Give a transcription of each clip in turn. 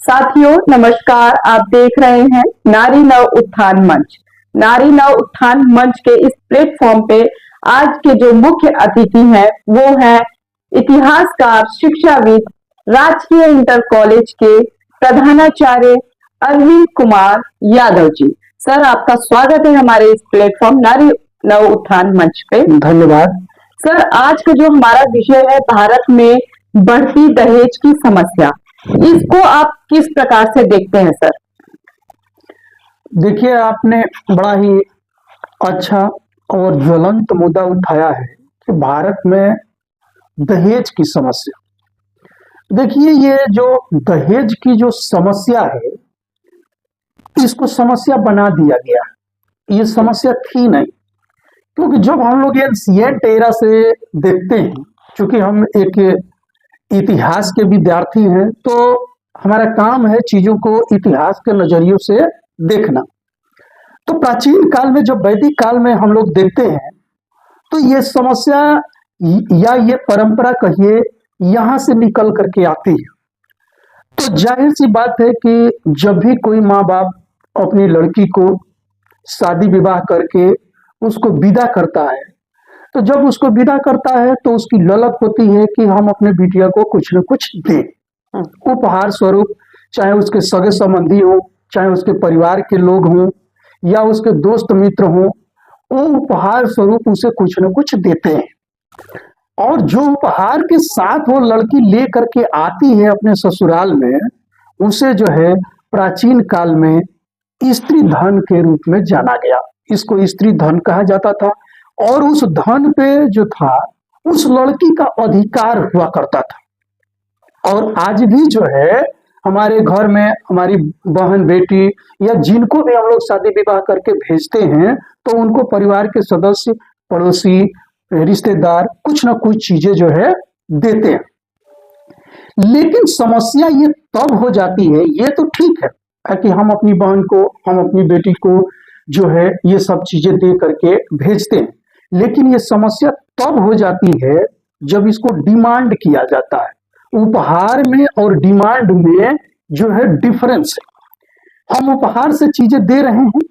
साथियों नमस्कार। आप देख रहे हैं नारी नव उत्थान मंच। नारी नव उत्थान मंच के इस प्लेटफॉर्म पे आज के जो मुख्य अतिथि हैं वो है इतिहासकार, शिक्षाविद, राजकीय इंटर कॉलेज के प्रधानाचार्य अरविंद कुमार यादव जी। सर, आपका स्वागत है हमारे इस प्लेटफॉर्म नारी नव उत्थान मंच पे। धन्यवाद। सर, आज का जो हमारा विषय है भारत में बढ़ती दहेज की समस्या, इसको आप किस प्रकार से देखते हैं सर? देखिए, आपने बड़ा ही अच्छा और ज्वलंत मुद्दा उठाया है कि भारत में दहेज की समस्या। देखिए, ये जो दहेज की जो समस्या है, इसको समस्या बना दिया गया है। ये समस्या थी नहीं, क्योंकि जब हम लोग एंशिएंट एरा से देखते हैं, चूंकि हम एक इतिहास के विद्यार्थी हैं, तो हमारा काम है चीजों को इतिहास के नजरियों से देखना। तो प्राचीन काल में, जब वैदिक काल में हम लोग देखते हैं, तो ये समस्या या ये परंपरा कहिए, यहां से निकल करके आती है। तो जाहिर सी बात है कि जब भी कोई माँ बाप अपनी लड़की को शादी विवाह करके उसको विदा करता है, तो जब उसको विदा करता है तो उसकी ललक होती है कि हम अपने बिटिया को कुछ न कुछ दें, उपहार स्वरूप। चाहे उसके सगे संबंधी हो, चाहे उसके परिवार के लोग हों, या उसके दोस्त मित्र हों, वो उपहार स्वरूप उसे कुछ न कुछ देते हैं। और जो उपहार के साथ वो लड़की ले करके आती है अपने ससुराल में, उसे जो है प्राचीन काल में स्त्री धन के रूप में जाना गया। इसको स्त्री धन कहा जाता था। और उस धन पे जो था, उस लड़की का अधिकार हुआ करता था। और आज भी जो है हमारे घर में हमारी बहन बेटी या जिनको भी हम लोग शादी विवाह करके भेजते हैं, तो उनको परिवार के सदस्य, पड़ोसी, रिश्तेदार कुछ ना कुछ चीजें जो है देते हैं। लेकिन समस्या ये तब हो जाती है, ये तो ठीक है कि हम अपनी बहन को, हम अपनी बेटी को जो है ये सब चीजें दे करके भेजते हैं, लेकिन ये समस्या तब हो जाती है जब इसको डिमांड किया जाता है। उपहार में और डिमांड में जो है डिफरेंस है। हम उपहार से चीजें दे रहे हैं,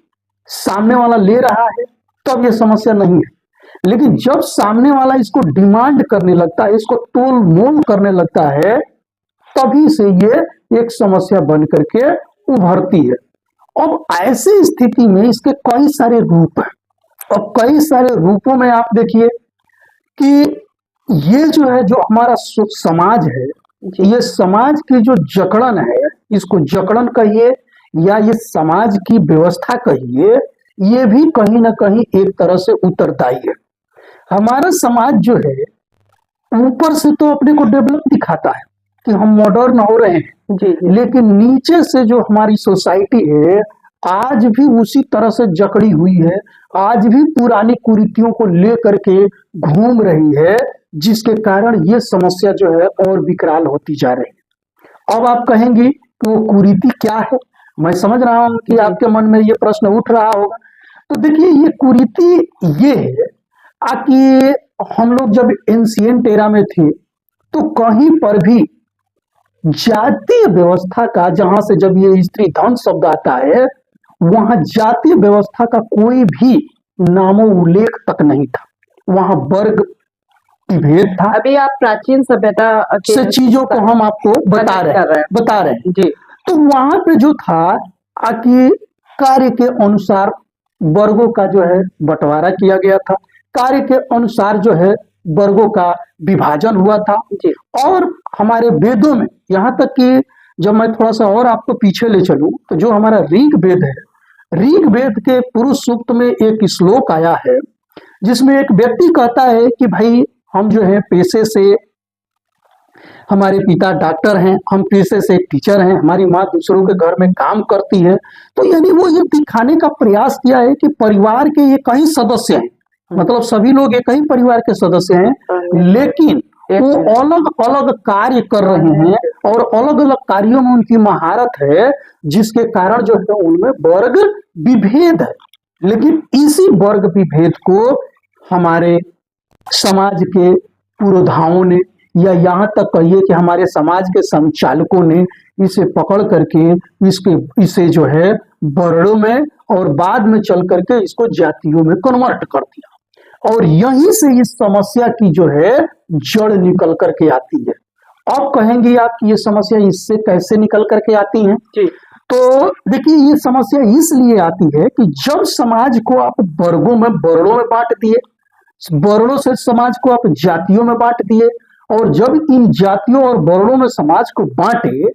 सामने वाला ले रहा है, तब ये समस्या नहीं है। लेकिन जब सामने वाला इसको डिमांड करने लगता है, इसको तोल मोल करने लगता है, तभी से ये एक समस्या बन करके उभरती है। अब ऐसी स्थिति में इसके कई सारे रूप हैं। और कई सारे रूपों में आप देखिए कि ये जो है, जो हमारा समाज है, ये समाज की जो जकड़न है, इसको जकड़न कहिए या ये समाज की व्यवस्था कहिए, ये भी कहीं ना कहीं एक तरह से उत्तरदायी है। हमारा समाज जो है ऊपर से तो अपने को डेवलप दिखाता है कि हम मॉडर्न हो रहे हैं जी, लेकिन नीचे से जो हमारी सोसाइटी है आज भी उसी तरह से जकड़ी हुई है, आज भी पुरानी कुरीतियों को लेकर के घूम रही है, जिसके कारण ये समस्या जो है और विकराल होती जा रही है। अब आप कहेंगी कि वो कुरीति क्या है? मैं समझ रहा हूं कि आपके मन में ये प्रश्न उठ रहा होगा। तो देखिए, ये कुरीति ये है कि हम लोग जब एंशिएंट एरा में थे, तो कहीं पर भी जातीय व्यवस्था का, जहां से जब ये स्त्री धन शब्द आता है, वहां जातीय व्यवस्था का कोई भी नामो उल्लेख तक नहीं था। वहां वर्ग भेद था। अभी आप प्राचीन सभ्यता से चीजों को हम आपको बता रहे हैं जी। तो वहां पे जो था कि कार्य के अनुसार वर्गों का जो है बंटवारा किया गया था, कार्य के अनुसार जो है वर्गों का विभाजन हुआ था जी। और हमारे वेदों में, यहाँ तक कि जब मैं थोड़ा सा और आपको पीछे ले चलूं, तो जो हमारा ऋग वेद है, ऋग वेद के पुरुष सूक्त में एक श्लोक आया है जिसमें एक व्यक्ति कहता है कि भाई, हम जो है पेशे से, हमारे पिता डॉक्टर हैं, हम पेशे से टीचर हैं, हमारी माँ दूसरों के घर में काम करती है। तो यानी वो ये दिखाने का प्रयास किया है कि परिवार के एक ही सदस्य हैं, मतलब सभी लोग एक ही परिवार के सदस्य हैं, लेकिन वो अलग अलग कार्य कर रहे हैं और अलग अलग कार्यों में उनकी महारत है, जिसके कारण जो है उनमें वर्ग विभेद है। लेकिन इसी वर्ग विभेद को हमारे समाज के पुरोधाओं ने, या यहाँ तक कहिए कि हमारे समाज के संचालकों ने इसे पकड़ करके इसे जो है वर्णों में और बाद में चल करके इसको जातियों में कन्वर्ट कर दिया, और यहीं से इस समस्या की जो है जड़ निकल करके आती है। अब कहेंगे आप कि ये समस्या इससे कैसे निकल करके आती है? जी। तो देखिए, ये समस्या इसलिए आती है कि जब समाज को आप वर्गों में वर्णों में बांट दिए, वर्णों से समाज को आप जातियों में बांट दिए, और जब इन जातियों और वर्णों में समाज को बांटे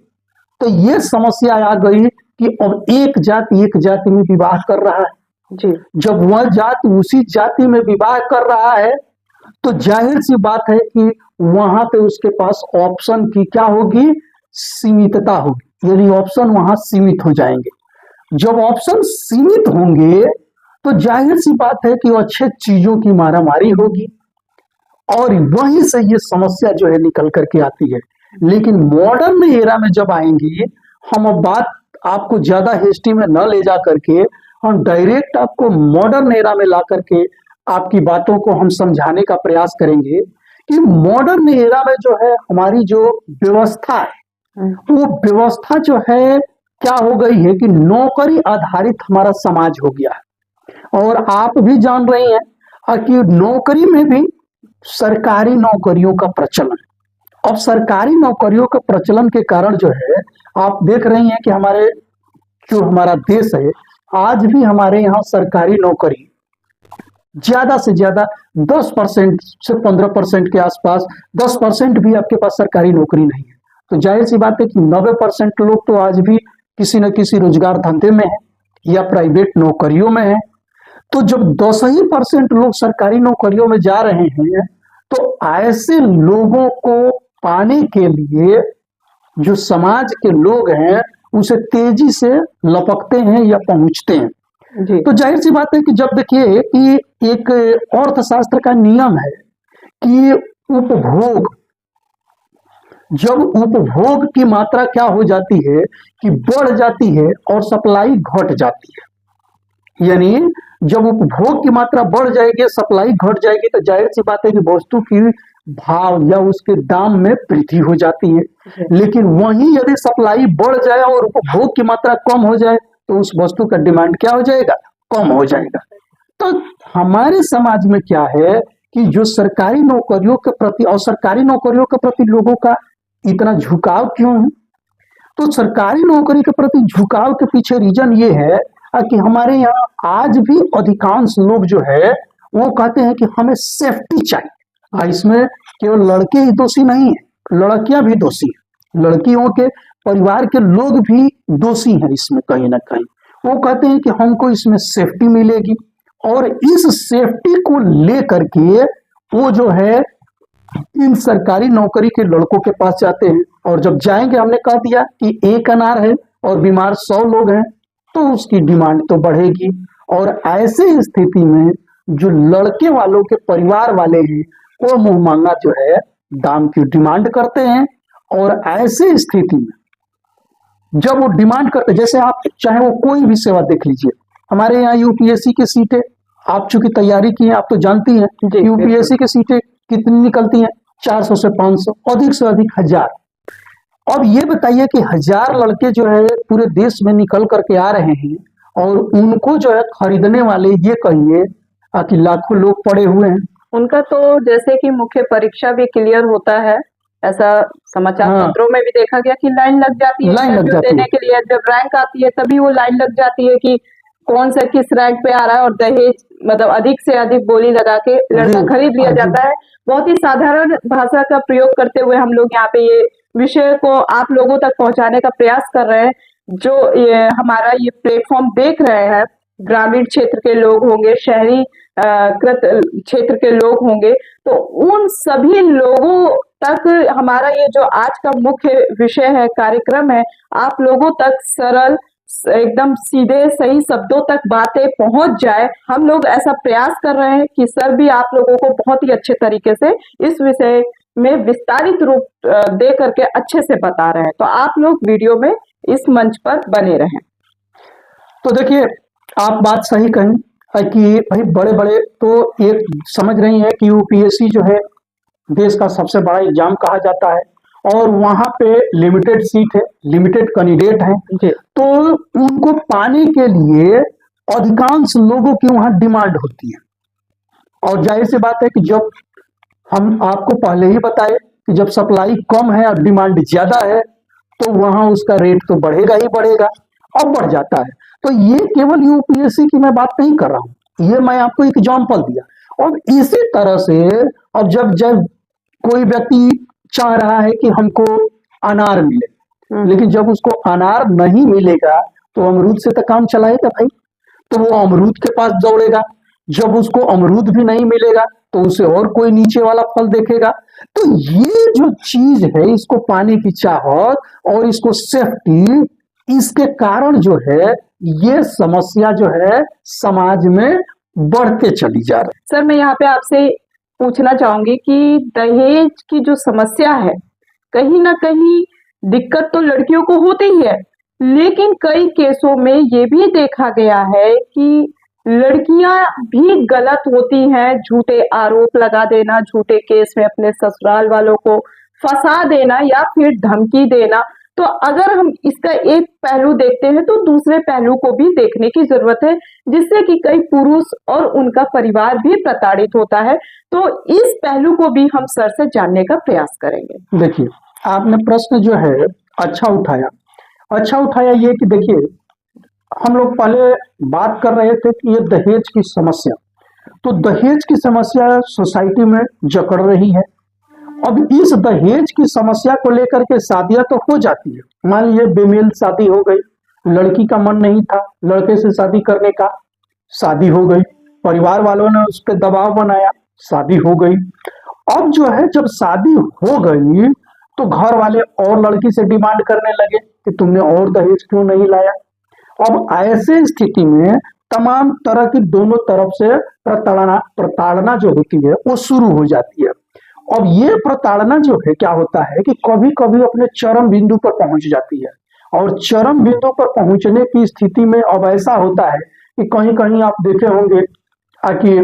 तो ये समस्या आ गई कि अब एक जाति में विवाह कर रहा है। जी। जब वह जाति उसी जाति में विवाह कर रहा है तो जाहिर सी बात है कि वहां पे उसके पास ऑप्शन की क्या होगी? सीमितता होगी, यानी ऑप्शन वहां सीमित हो जाएंगे। जब ऑप्शन सीमित होंगे तो जाहिर सी बात है कि अच्छे चीजों की मारामारी होगी, और वहीं से ये समस्या जो है निकल करके आती है। लेकिन मॉडर्न एरा में जब आएंगी, हम अब बात आपको ज्यादा हिस्ट्री में न ले जा करके हम डायरेक्ट आपको मॉडर्न एरा में ला करके आपकी बातों को हम समझाने का प्रयास करेंगे कि मॉडर्न एरा में जो है हमारी जो व्यवस्था है, वो व्यवस्था जो है क्या हो गई है कि नौकरी आधारित हमारा समाज हो गया है। और आप भी जान रहे हैं कि नौकरी में भी सरकारी नौकरियों का प्रचलन। अब सरकारी नौकरियों के प्रचलन के कारण जो है आप देख रही हैं कि हमारा देश है, आज भी हमारे यहाँ सरकारी नौकरी ज्यादा से ज्यादा 10% से 15% के आसपास, 10% भी आपके पास सरकारी नौकरी नहीं है। तो जाहिर सी बात है कि 90% लोग तो आज भी किसी न किसी रोजगार धंधे में है या प्राइवेट नौकरियों में है। तो जब 10% लोग सरकारी नौकरियों में जा रहे हैं तो ऐसे लोगों को पाने के लिए जो समाज के लोग हैं उसे तेजी से लपकते हैं या पहुंचते हैं। जी। तो जाहिर सी बात है कि जब देखिए कि एक अर्थशास्त्र का नियम है कि जब उपभोग की मात्रा क्या हो जाती है कि बढ़ जाती है और सप्लाई घट जाती है, यानी जब उपभोग की मात्रा बढ़ जाएगी, सप्लाई घट जाएगी, तो जाहिर सी बात है कि वस्तु की भाव या उसके दाम में वृद्धि हो जाती है। लेकिन वहीं यदि सप्लाई बढ़ जाए और उपभोग की मात्रा कम हो जाए तो उस वस्तु का डिमांड क्या हो जाएगा? कम हो जाएगा। तो हमारे समाज में क्या है कि जो सरकारी नौकरियों के प्रति और सरकारी नौकरियों के प्रति लोगों का इतना झुकाव क्यों है? तो सरकारी नौकरी के प्रति झुकाव के पीछे रीजन ये है कि हमारे यहाँ आज भी अधिकांश लोग जो है वो कहते हैं कि हमें सेफ्टी चाहिए। इसमें केवल लड़के ही दोषी नहीं है, लड़कियां भी दोषी है, लड़कियों के परिवार के लोग भी दोषी हैं इसमें कहीं ना कहीं। वो कहते हैं कि हमको इसमें सेफ्टी मिलेगी, और इस सेफ्टी को लेकर के वो जो है इन सरकारी नौकरी के लड़कों के पास जाते हैं, और जब जाएंगे, हमने कह दिया कि एक अनार है और बीमार 100 लोग हैं, तो उसकी डिमांड तो बढ़ेगी। और ऐसे स्थिति में जो लड़के वालों के परिवार वाले हैं वो मुंह मांगा जो है दाम की डिमांड करते हैं। और ऐसे स्थिति में जब वो डिमांड करते, जैसे आप चाहे वो कोई भी सेवा देख लीजिए, हमारे यहाँ यूपीएससी की सीटें, आप चूंकि तैयारी की हैं, आप तो जानती हैं यूपीएससी की सीटें कितनी निकलती हैं? 400 से 500, अधिक से अधिक 1000। अब ये बताइए कि 1000 लड़के जो है पूरे देश में निकल करके आ रहे हैं, और उनको जो है खरीदने वाले ये कहिए कि लाखों लोग पड़े हुए हैं। उनका तो जैसे कि मुख्य परीक्षा भी क्लियर होता है, ऐसा समाचार पत्रों में भी देखा गया कि लाइन लग जाती है इंटरव्यू देने के लिए। जब रैंक आती है तभी वो लाइन लग जाती है कि कौन सा किस रैंक पे आ रहा है, और दहेज मतलब अधिक से अधिक बोली लगा के लड़का खरीद लिया जाता है। बहुत ही साधारण भाषा का प्रयोग करते हुए हम लोग यहाँ पे ये विषय को आप लोगों तक पहुंचाने का प्रयास कर रहे हैं। जो हमारा ये प्लेटफॉर्म देख रहे हैं, ग्रामीण क्षेत्र के लोग होंगे, शहरी कृत क्षेत्र के लोग होंगे, तो उन सभी लोगों तक हमारा ये जो आज का मुख्य विषय है, कार्यक्रम है, आप लोगों तक सरल एकदम सीधे सही शब्दों तक बातें पहुंच जाए। हम लोग ऐसा प्रयास कर रहे हैं कि सर भी आप लोगों को बहुत ही अच्छे तरीके से इस विषय में विस्तारित रूप दे करके अच्छे से बता रहे हैं। तो आप लोग वीडियो में इस मंच पर बने रहें। तो देखिए, आप बात सही कहीं कि भाई बड़े बड़े तो एक समझ रही है कि यूपीएससी जो है देश का सबसे बड़ा एग्जाम कहा जाता है, और वहां पे लिमिटेड सीट है, लिमिटेड कैंडिडेट है, जी। तो उनको पाने के लिए अधिकांश लोगों की वहां डिमांड होती है। और जाहिर सी बात है कि जब हम आपको पहले ही बताए कि जब सप्लाई कम है और डिमांड ज्यादा है तो वहां उसका रेट तो बढ़ेगा ही बढ़ेगा और बढ़ जाता है। तो ये केवल यूपीएससी की मैं बात नहीं कर रहा हूं, ये मैं आपको एग्जाम्पल दिया। और इसी तरह से अब जब जब कोई व्यक्ति चाह रहा है कि हमको अनार मिले, लेकिन जब उसको अनार नहीं मिलेगा तो अमरूद से तो काम चलाएगा भाई, तो वो अमरूद के पास दौड़ेगा। जब उसको अमरूद भी नहीं मिलेगा तो उसे और कोई नीचे वाला फल देखेगा। तो ये जो चीज है, इसको पाने की चाहत और इसको सेफ्टी, इसके कारण जो है ये समस्या जो है समाज में बढ़ते चली जा रही है। सर, मैं यहाँ पे आपसे पूछना चाहूंगी कि दहेज की जो समस्या है, कहीं ना कहीं दिक्कत तो लड़कियों को होती ही है, लेकिन कई केसों में ये भी देखा गया है कि लड़कियां भी गलत होती हैं। झूठे आरोप लगा देना, झूठे केस में अपने ससुराल वालों को फंसा देना या फिर धमकी देना। तो अगर हम इसका एक पहलू देखते हैं तो दूसरे पहलू को भी देखने की जरूरत है, जिससे कि कई पुरुष और उनका परिवार भी प्रताड़ित होता है। तो इस पहलू को भी हम सर से जानने का प्रयास करेंगे। देखिए, आपने प्रश्न जो है अच्छा उठाया। अच्छा उठाया ये कि देखिए, हम लोग पहले बात कर रहे थे कि ये दहेज की समस्या, तो दहेज की समस्या सोसाइटी में जकड़ रही है। अब इस दहेज की समस्या को लेकर के शादियां तो हो जाती है। मान लीजिए बेमेल शादी हो गई, लड़की का मन नहीं था लड़के से शादी करने का, शादी हो गई, परिवार वालों ने उस पर दबाव बनाया, शादी हो गई। अब जो है जब शादी हो गई तो घर वाले और लड़की से डिमांड करने लगे कि तुमने और दहेज क्यों नहीं लाया। अब ऐसे स्थिति में तमाम तरह की दोनों तरफ से प्रताड़ना जो होती है वो शुरू हो जाती है। अब ये प्रताड़ना जो है क्या होता है कि कभी कभी अपने चरम बिंदु पर पहुंच जाती है। और चरम बिंदु पर पहुंचने की स्थिति में अब ऐसा होता है कि कहीं कहीं आप देखे होंगे कि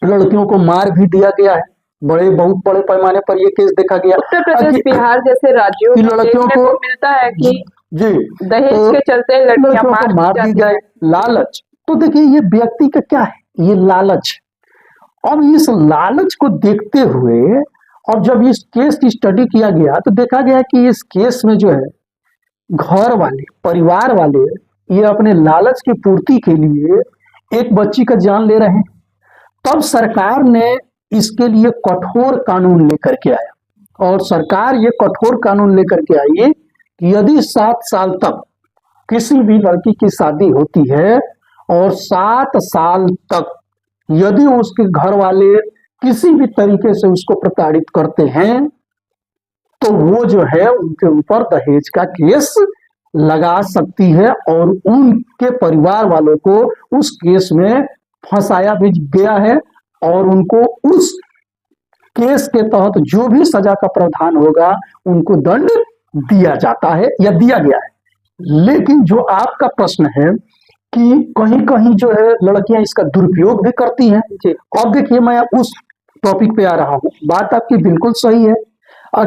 लड़कियों को मार भी दिया गया है। बहुत बड़े पैमाने पर ये केस देखा गया उत्तर प्रदेश, बिहार जैसे राज्यों में लड़कियों देखने को मिलता है कि जी दहेज तो के चलते लड़कियां मार दी जाए, लालच। तो देखिए ये व्यक्ति का क्या है, ये लालच। अब इस लालच को देखते हुए और जब इस केस की स्टडी किया गया तो देखा गया कि इस केस में जो है घर वाले, परिवार वाले ये अपने लालच की पूर्ति के लिए एक बच्ची का जान ले रहे हैं। तब सरकार ने इसके लिए कठोर कानून लेकर के आया। और सरकार ये कठोर कानून लेकर के आई कि यदि 7 साल तक किसी भी लड़की की शादी होती है और 7 साल तक यदि उसके घर वाले किसी भी तरीके से उसको प्रताड़ित करते हैं तो वो जो है उनके ऊपर दहेज का केस लगा सकती है और उनके परिवार वालों को उस केस में फंसाया भी गया है और उनको उस केस के तहत जो भी सजा का प्रावधान होगा उनको दंड दिया जाता है या दिया गया है। लेकिन जो आपका प्रश्न है कि कहीं कहीं जो है लड़कियां इसका दुरुपयोग भी करती हैं। अब देखिए मैं उस टॉपिक पे आ रहा हूँ। बात आपकी बिल्कुल सही है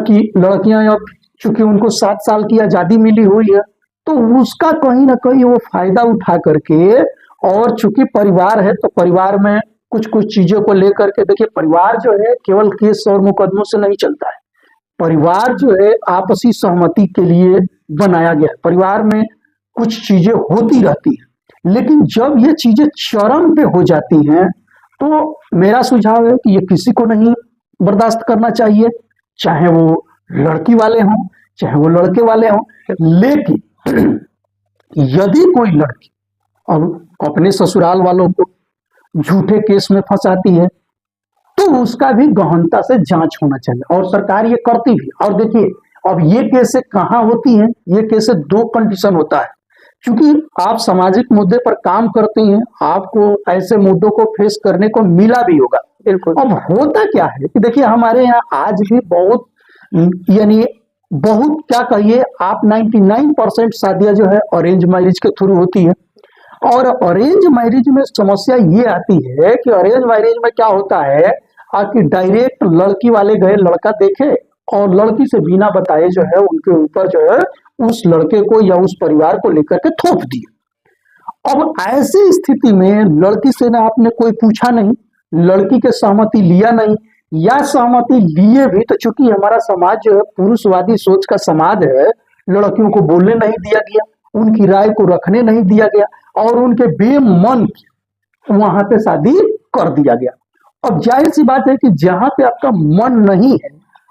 कि लड़कियां अब चूंकि उनको 7 साल की आजादी मिली हुई है तो उसका कहीं ना कहीं वो फायदा उठा करके, और चूंकि परिवार है तो परिवार में कुछ कुछ चीजों को लेकर के, देखिए परिवार जो है केवल केस और मुकदमों से नहीं चलता है। परिवार जो है आपसी सहमति के लिए बनाया गया है। परिवार में कुछ चीजें होती रहती हैं, लेकिन जब ये चीजें चरम पे हो जाती हैं तो मेरा सुझाव है कि ये किसी को नहीं बर्दाश्त करना चाहिए, चाहे वो लड़की वाले हों चाहे वो लड़के वाले हों। लेकिन यदि कोई लड़की अब अपने ससुराल वालों को झूठे केस में फंसाती है तो उसका भी गहनता से जांच होना चाहिए और सरकार ये करती भी। और देखिए अब ये केसें कहाँ होती हैं, ये केसें 2 कंडीशन होता है। क्योंकि आप सामाजिक मुद्दे पर काम करती हैं, आपको ऐसे मुद्दों को फेस करने को मिला भी होगा। बिल्कुल। अब होता क्या है कि देखिए हमारे यहाँ आज भी बहुत क्या कहिए आप 99% शादियां जो है अरेंज मैरिज के थ्रू होती है। और अरेंज मैरिज में समस्या ये आती है कि अरेंज मैरिज में क्या होता है कि डायरेक्ट लड़की वाले गए, लड़का देखे और लड़की से बिना बताए जो है उनके ऊपर जो है उस लड़के को या उस परिवार को लेकर के थोप दिए। अब ऐसी स्थिति में लड़की से ना आपने कोई पूछा नहीं, लड़की के सहमति लिया नहीं, या सहमति लिए भी तो चूंकि हमारा समाज जो है पुरुषवादी सोच का समाज है, लड़कियों को बोलने नहीं दिया गया, उनकी राय को रखने नहीं दिया गया और उनके बेमन वहां पे शादी कर दिया गया। अब जाहिर सी बात है कि जहां पे आपका मन नहीं है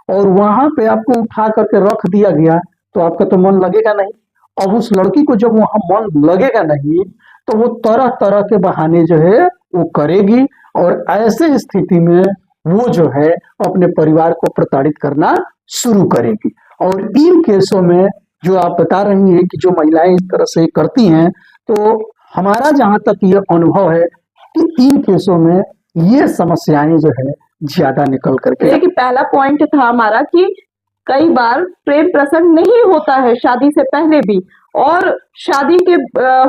और वहां पे आपको उठा करके रख दिया गया तो आपका तो मन लगेगा नहीं। अब उस लड़की को जब वहां मन लगेगा नहीं तो वो तरह तरह के बहाने जो है वो करेगी और ऐसे स्थिति में वो जो है अपने परिवार को प्रताड़ित करना शुरू करेगी। और इन केसों में जो आप बता रही हैं कि जो महिलाएं इस तरह से करती हैं, तो हमारा जहां तक ये अनुभव है कि इन केसों में ये समस्याएं जो है ज्यादा निकल करके। देखिए, पहला पॉइंट था हमारा कि कई बार प्रेम प्रसंग नहीं होता है शादी से पहले भी, और शादी के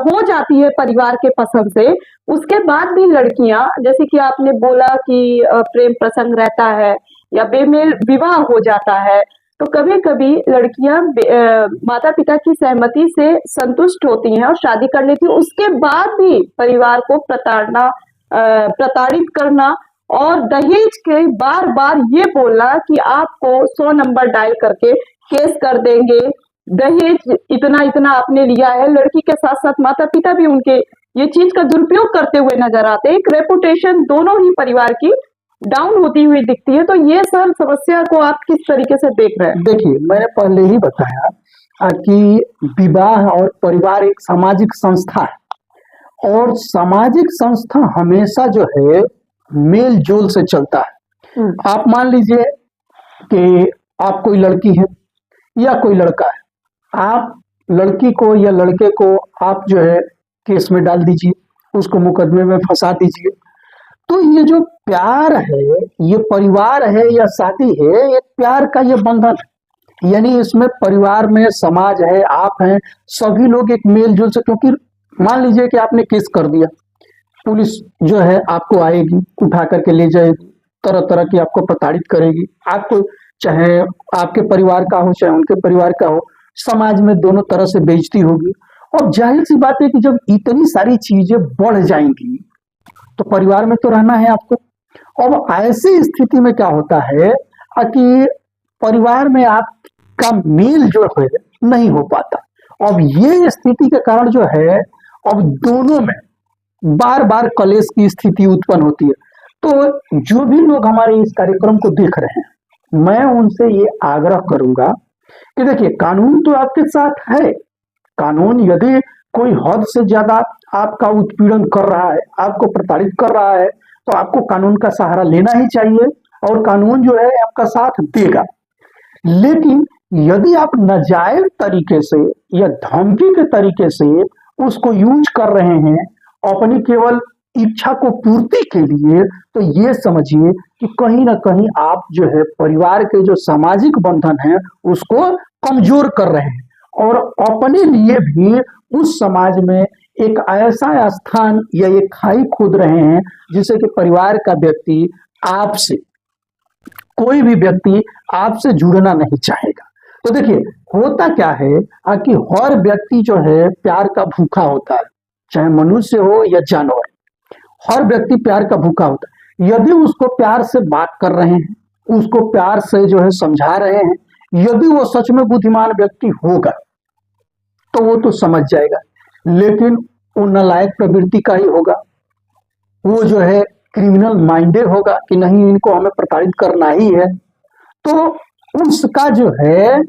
हो जाती है परिवार के पसंद से, उसके बाद भी लड़कियां, जैसे कि आपने बोला कि प्रेम प्रसंग रहता है या बेमेल विवाह हो जाता है, तो कभी कभी लड़कियां माता पिता की सहमति से संतुष्ट होती हैं और शादी कर लेती हैं, उसके बाद भी परिवार को प्रताड़ित करना और दहेज के बार बार ये बोलना कि आपको 100 नंबर डायल करके केस कर देंगे, दहेज इतना इतना आपने लिया है। लड़की के साथ साथ माता पिता भी उनके ये चीज का दुरुपयोग करते हुए नजर आते हैं। एक रेपुटेशन दोनों ही परिवार की डाउन होती हुई दिखती है। तो ये सर समस्या को आप किस तरीके से देख रहे हैं? देखिए, मैंने पहले ही बताया कि विवाह और परिवार एक सामाजिक संस्था है और सामाजिक संस्था हमेशा जो है मेल जोल से चलता है। आप मान लीजिए कि आप कोई लड़की है या कोई लड़का है, आप लड़की को या लड़के को आप जो है केस में डाल दीजिए, उसको मुकदमे में फंसा दीजिए। तो ये जो प्यार है, ये परिवार है या शादी है, ये प्यार का ये बंधन है, यानी इसमें परिवार में समाज है, आप हैं, सभी लोग एक मेल जोल से। क्योंकि मान लीजिए कि आपने केस कर दिया, पुलिस जो है आपको आएगी, उठा करके ले जाएगी, तरह तरह की आपको प्रताड़ित करेगी, आपको चाहे आपके परिवार का हो चाहे उनके परिवार का हो, समाज में दोनों तरह से बेइज्जती होगी। और जाहिर सी बात है कि जब इतनी सारी चीजें बढ़ जाएंगी तो परिवार में तो रहना है आपको। अब ऐसी स्थिति में क्या होता है कि परिवार में आपका मेल जो है नहीं हो पाता। अब ये स्थिति के कारण जो है अब दोनों में बार बार कलेश की स्थिति उत्पन्न होती है। तो जो भी लोग हमारे इस कार्यक्रम को देख रहे हैं, मैं उनसे ये आग्रह करूंगा कि देखिए, कानून तो आपके साथ है। कानून यदि कोई हद से ज्यादा आपका उत्पीड़न कर रहा है, आपको प्रताड़ित कर रहा है, तो आपको कानून का सहारा लेना ही चाहिए और कानून जो है आपका साथ देगा। लेकिन यदि आप नाजायज तरीके से या धमकी के तरीके से उसको यूज कर रहे हैं अपनी केवल इच्छा को पूर्ति के लिए, तो ये समझिए कि कहीं ना कहीं आप जो है परिवार के जो सामाजिक बंधन है उसको कमजोर कर रहे हैं और अपने लिए भी उस समाज में एक ऐसा स्थान या एक खाई खोद रहे हैं जिससे कि परिवार का व्यक्ति आपसे, कोई भी व्यक्ति आपसे जुड़ना नहीं चाहेगा। तो देखिए, होता क्या है कि हर व्यक्ति जो है प्यार का भूखा होता है, चाहे मनुष्य हो या जानवर, हर व्यक्ति प्यार का भूखा होता है। यदि उसको प्यार से बात कर रहे हैं, उसको प्यार से जो है समझा रहे हैं, यदि वो सच में बुद्धिमान व्यक्ति होगा तो वो तो समझ जाएगा। लेकिन वो नालायक प्रवृत्ति का ही होगा, वो जो है क्रिमिनल माइंडेड होगा कि नहीं, इनको हमें प्रताड़ित करना ही है, तो उसका जो है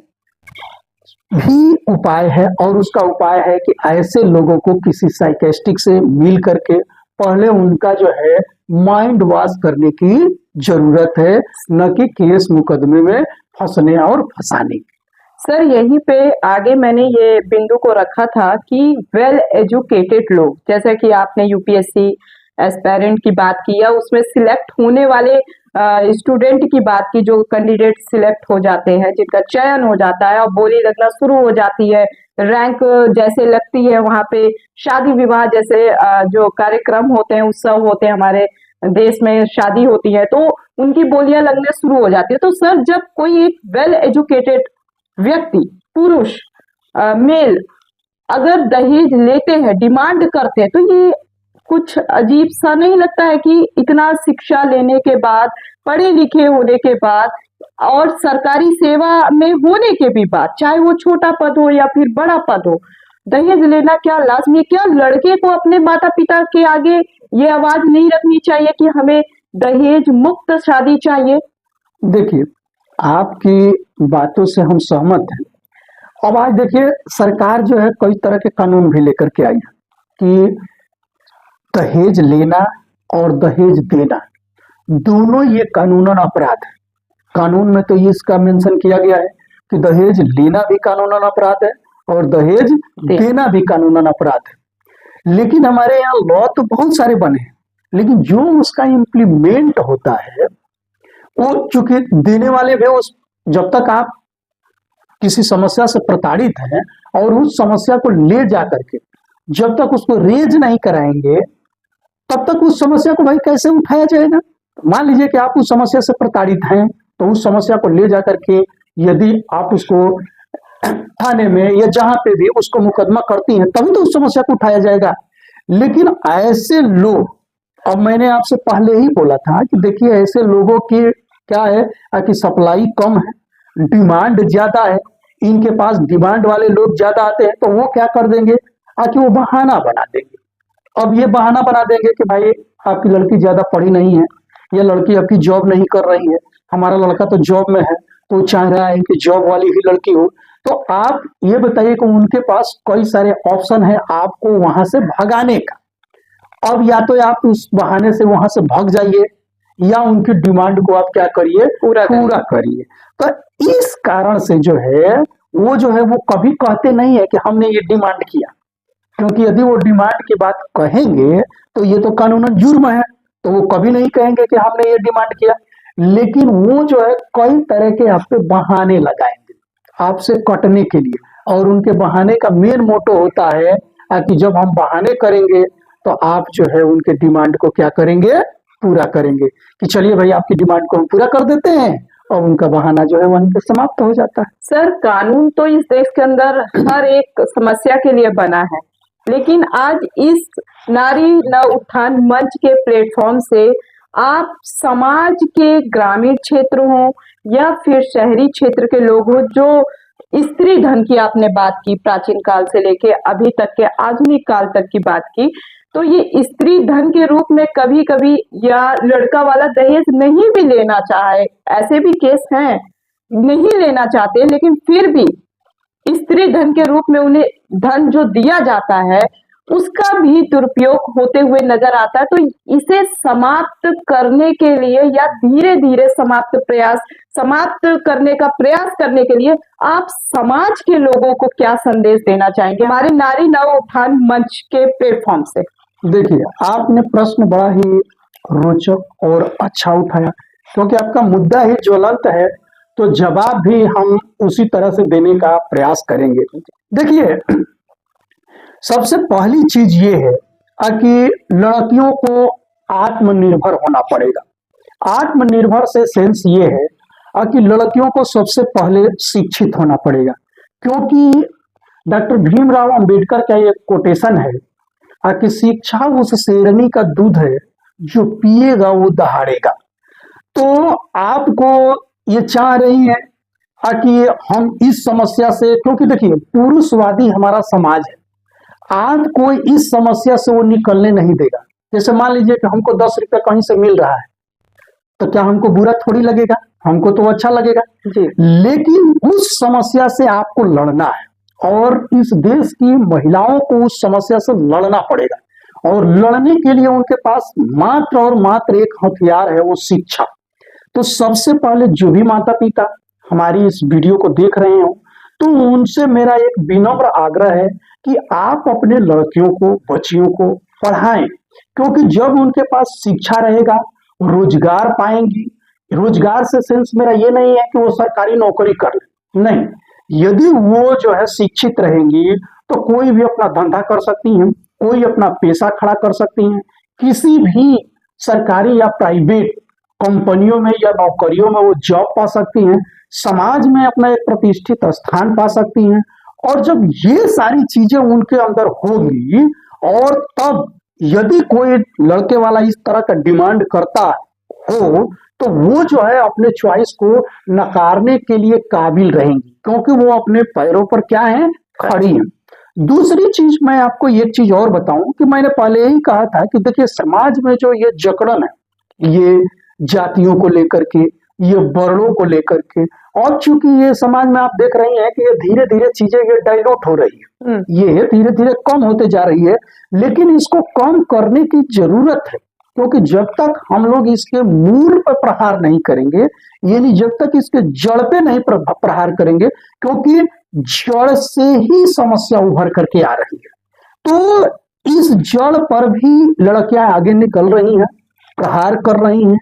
भी उपाय है। और उसका उपाय है कि ऐसे लोगों को किसी साइकेस्टिक से मिल करके पहले उनका जो है माइंड वॉश करने की जरूरत है, न कि केस मुकदमे में फंसने और फंसाने की। सर, यहीं पे आगे मैंने ये बिंदु को रखा था कि वेल एजुकेटेड लोग, जैसे कि आपने यूपीएससी एस्पायरेंट की बात की या उसमें सिलेक्ट होने वाले स्टूडेंट की बात की, जो कैंडिडेट सिलेक्ट हो जाते हैं, जिनका चयन हो जाता है और बोली लगना शुरू हो जाती है, रैंक जैसे लगती है, वहां पे शादी विवाह जैसे जो कार्यक्रम होते हैं, उत्सव होते हैं हमारे देश में शादी होती है तो उनकी बोलियां लगने शुरू हो जाती है। तो सर, जब कोई एक वेल एजुकेटेड व्यक्ति, पुरुष, मेल अगर दहेज लेते हैं, डिमांड करते हैं, तो ये कुछ अजीब सा नहीं लगता है कि इतना शिक्षा लेने के बाद, पढ़े लिखे होने के बाद और सरकारी सेवा में होने के भी बाद, चाहे वो छोटा पद हो या फिर बड़ा पद हो, दहेज लेना क्या लाजमी है? क्या लड़के को अपने माता पिता के आगे ये आवाज नहीं रखनी चाहिए कि हमें दहेज मुक्त शादी चाहिए? देखिए, आपकी बातों से हम सहमत हैं। अब आज देखिए, सरकार जो है कई तरह के कानून भी लेकर के आई है कि दहेज लेना और दहेज देना दोनों ये कानूनन अपराध है। कानून में तो ये इसका मेंशन किया गया है कि दहेज लेना भी कानूनन अपराध है और दहेज देना भी कानूनन अपराध है। लेकिन हमारे यहाँ लॉ तो बहुत सारे बने हैं, लेकिन जो उसका इम्प्लीमेंट होता है वो चूंकि देने वाले भी उस, जब तक आप किसी समस्या से प्रताड़ित हैं और उस समस्या को ले जा करके जब तक उसको रेज नहीं कराएंगे तब तक उस समस्या को भाई कैसे उठाया जाएगा। मान लीजिए कि आप उस समस्या से प्रताड़ित हैं तो उस समस्या को ले जा करके यदि आप उसको थाने में या जहां पे भी उसको मुकदमा करती हैं तभी तो उस समस्या को उठाया जाएगा। लेकिन ऐसे लोग, अब मैंने आपसे पहले ही बोला था कि देखिए ऐसे लोगों की क्या है कि सप्लाई कम है, डिमांड ज्यादा है, इनके पास डिमांड वाले लोग ज्यादा आते हैं तो वो क्या कर देंगे कि वो बहाना बना देंगे। अब ये बहाना बना देंगे कि भाई आपकी लड़की ज्यादा पढ़ी नहीं है या लड़की आपकी जॉब नहीं कर रही है, हमारा लड़का तो जॉब में है तो चाह रहा है कि जॉब वाली ही लड़की हो। तो आप ये बताइए कि उनके पास कई सारे ऑप्शन है आपको वहां से भगाने का। अब या तो आप उस बहाने से वहां से भाग जाइए या उनकी डिमांड को आप क्या करिए, पूरा करिए। तो इस कारण से जो है वो कभी कहते नहीं है कि हमने ये डिमांड किया, क्योंकि यदि वो डिमांड की बात कहेंगे तो ये तो कानूनन जुर्म है, तो वो कभी नहीं कहेंगे कि हमने ये डिमांड किया। लेकिन वो जो है कई तरह के आप पे बहाने लगाएंगे आपसे कटने के लिए, और उनके बहाने का मेन मोटो होता है कि जब हम बहाने करेंगे तो आप जो है उनके डिमांड को क्या करेंगे, पूरा करेंगे कि चलिए भाई आपकी डिमांड को हम पूरा कर देते हैं, और उनका बहाना जो है वहीं पे समाप्त हो जाता है। सर, कानून तो इस देश के अंदर हर एक समस्या के लिए बना है, लेकिन आज इस नारी नव उत्थान मंच के प्लेटफॉर्म से आप समाज के ग्रामीण क्षेत्र हो या फिर शहरी क्षेत्र के लोग हो, जो स्त्री धन की आपने बात की, प्राचीन काल से लेके अभी तक के आधुनिक काल तक की बात की, तो ये स्त्री धन के रूप में कभी कभी या लड़का वाला दहेज नहीं भी लेना चाहे, ऐसे भी केस हैं, नहीं लेना चाहते, लेकिन फिर भी स्त्री धन के रूप में उन्हें धन जो दिया जाता है उसका भी दुरुपयोग होते हुए नजर आता है। तो इसे समाप्त करने के लिए या धीरे धीरे समाप्त करने का प्रयास करने के लिए आप समाज के लोगों को क्या संदेश देना चाहेंगे हमारे नारी नव उत्थान मंच के प्लेटफॉर्म से? देखिए, आपने प्रश्न बड़ा ही रोचक और अच्छा उठाया, क्योंकि आपका मुद्दा ही ज्वलंत है, तो जवाब भी हम उसी तरह से देने का प्रयास करेंगे। देखिए, सबसे पहली चीज ये है कि लड़कियों को आत्मनिर्भर होना पड़ेगा। आत्मनिर्भर से सेंस ये है कि लड़कियों को सबसे पहले शिक्षित होना पड़ेगा, क्योंकि डॉक्टर भीमराव अंबेडकर का एक कोटेशन है कि शिक्षा उस शेरनी का दूध है जो पिएगा वो दहाड़ेगा। तो आपको ये चाह रही है कि हम इस समस्या से, क्योंकि देखिए पुरुषवादी हमारा समाज है, आज कोई इस समस्या से वो निकलने नहीं देगा। जैसे मान लीजिए कि हमको 10 रुपया कहीं से मिल रहा है तो क्या हमको बुरा थोड़ी लगेगा, हमको तो अच्छा लगेगा जी। लेकिन उस समस्या से आपको लड़ना है और इस देश की महिलाओं को उस समस्या से लड़ना पड़ेगा, और लड़ने के लिए उनके पास मात्र और मात्र एक हथियार है, वो शिक्षा। तो सबसे पहले जो भी माता पिता हमारी इस वीडियो को देख रहे हो तो उनसे मेरा एक विनम्र आग्रह है कि आप अपने लड़कियों को, बच्चियों को पढ़ाएं, क्योंकि जब उनके पास शिक्षा रहेगा रोजगार पाएंगी। रोजगार से सेंस मेरा ये नहीं है कि वो सरकारी नौकरी कर ले, नहीं, यदि वो जो है शिक्षित रहेंगी तो कोई भी अपना धंधा कर सकती हैं, कोई अपना पेशा खड़ा कर सकती हैं, किसी भी सरकारी या प्राइवेट कंपनियों में या नौकरियों में वो जॉब पा सकती हैं, समाज में अपना एक प्रतिष्ठित स्थान पा सकती हैं। और जब ये सारी चीजें उनके अंदर होगी और तब यदि कोई लड़के वाला इस तरह का डिमांड करता हो तो वो जो है अपने चॉइस को नकारने के लिए काबिल रहेंगी, क्योंकि वो अपने पैरों पर क्या है, खड़ी हैं। दूसरी चीज मैं आपको एक चीज और बताऊं कि मैंने पहले ही कहा था कि देखिए समाज में जो ये जकड़न है, ये जातियों को लेकर के, ये वर्णों को लेकर के, और चूंकि ये समाज में आप देख रही हैं कि ये धीरे धीरे चीजें ये डाइल्यूट हो रही है, ये धीरे धीरे कम होते जा रही है, लेकिन इसको कम करने की जरूरत है, क्योंकि जब तक हम लोग इसके मूल पर प्रहार नहीं करेंगे, यानी जब तक इसके जड़ पे नहीं प्रहार करेंगे, क्योंकि जड़ से ही समस्या उभर करके आ रही है, तो इस जड़ पर भी लड़कियां आगे निकल रही हैं, प्रहार कर रही हैं।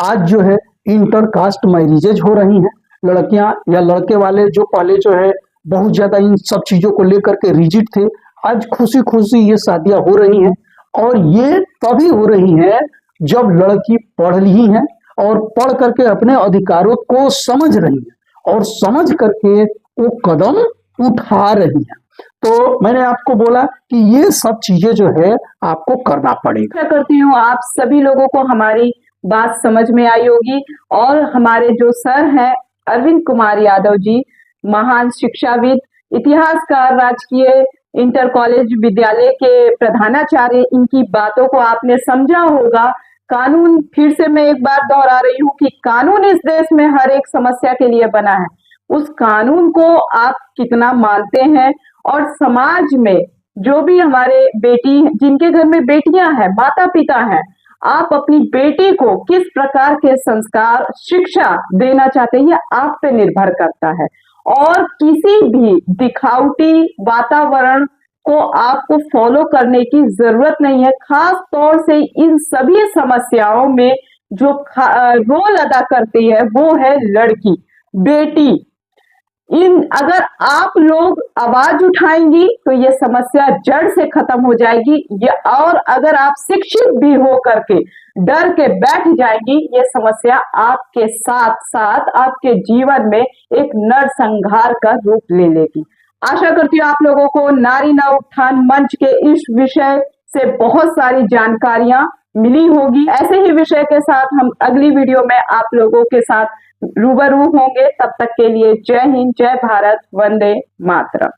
आज जो है इंटरकास्ट मैरिजेज हो रही हैं, लड़कियां या लड़के वाले जो पहले जो है बहुत ज्यादा इन सब चीजों को लेकर के रिजिड थे, आज खुशी खुशी ये शादियां हो रही हैं। और ये तभी हो रही है जब लड़की पढ़ ली है और पढ़ करके अपने अधिकारों को समझ रही है और समझ करके वो कदम उठा रही है। तो मैंने आपको बोला कि ये सब चीजें जो है आपको करना पड़ेगा। आशा करती हूँ आप सभी लोगों को हमारी बात समझ में आई होगी और हमारे जो सर हैं अरविंद कुमार यादव जी, महान शिक्षाविद, इतिहासकार, राजकीय इंटर कॉलेज विद्यालय के प्रधानाचार्य, इनकी बातों को आपने समझा होगा। कानून, फिर से मैं एक बार दोहरा रही हूँ कि कानून इस देश में हर एक समस्या के लिए बना है। उस कानून को आप कितना मानते हैं और समाज में जो भी हमारे बेटी, जिनके घर में बेटियां हैं, माता पिता हैं, आप अपनी बेटी को किस प्रकार के संस्कार, शिक्षा देना चाहते हैं, यह आप पे निर्भर करता है। और किसी भी दिखावटी वातावरण को आपको फॉलो करने की जरूरत नहीं है। खास तौर से इन सभी समस्याओं में जो रोल अदा करती है वो है लड़की, बेटी। अगर आप लोग आवाज उठाएंगी तो ये समस्या जड़ से खत्म हो जाएगी। और अगर आप शिक्षित भी हो करके डर के बैठ जाएंगी, ये समस्या आपके साथ साथ आपके जीवन में एक नरसंहार का रूप ले लेगी। आशा करती हूँ आप लोगों को नारी नव उत्थान मंच के इस विषय से बहुत सारी जानकारियां मिली होगी। ऐसे ही विषय के साथ हम अगली वीडियो में आप लोगों के साथ रूबरू होंगे। तब तक के लिए जय हिंद, जय भारत, वंदे मातरम।